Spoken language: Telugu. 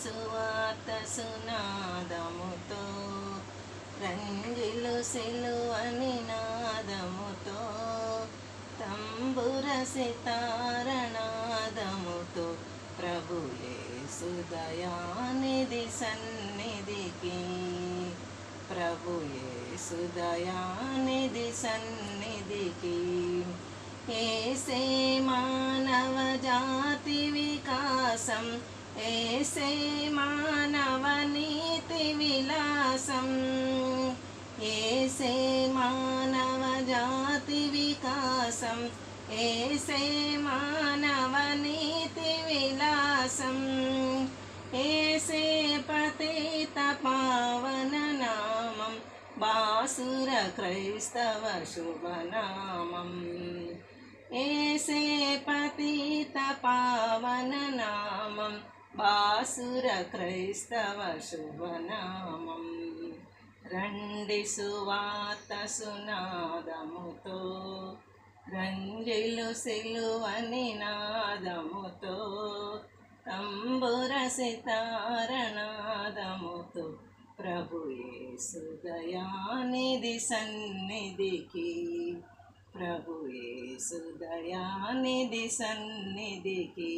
సువార్త సునాదముతో రంజిలు సిలువ నినాదముతో తంబుర సితారనాదముతో ప్రభు యేసు దయానిధి సన్నిధికి ప్రభు యేసు దయానిధి సన్నిధికి ఏసే మానవ జాతి వికాసం ఏసే మానవ నీతి విలాసం ఏసే మానవ జాతి వికాసం ఏసే మానవ నీతి విలాసం ఏసే పతిత పావన నామం బాసుర క్రైస్తవ శుభనామం ఏసే పతిత పావన నామం బాసుర క్రైస్తవ శుభనామం రండి సువార్త సునాదముతో రంజిలు సిలువ నినాదముతో తంబుర సితారనాదముతో ప్రభు యేసు దయానిధి సన్నిధికి ప్రభు యేసు దయానిధి సన్నిధికి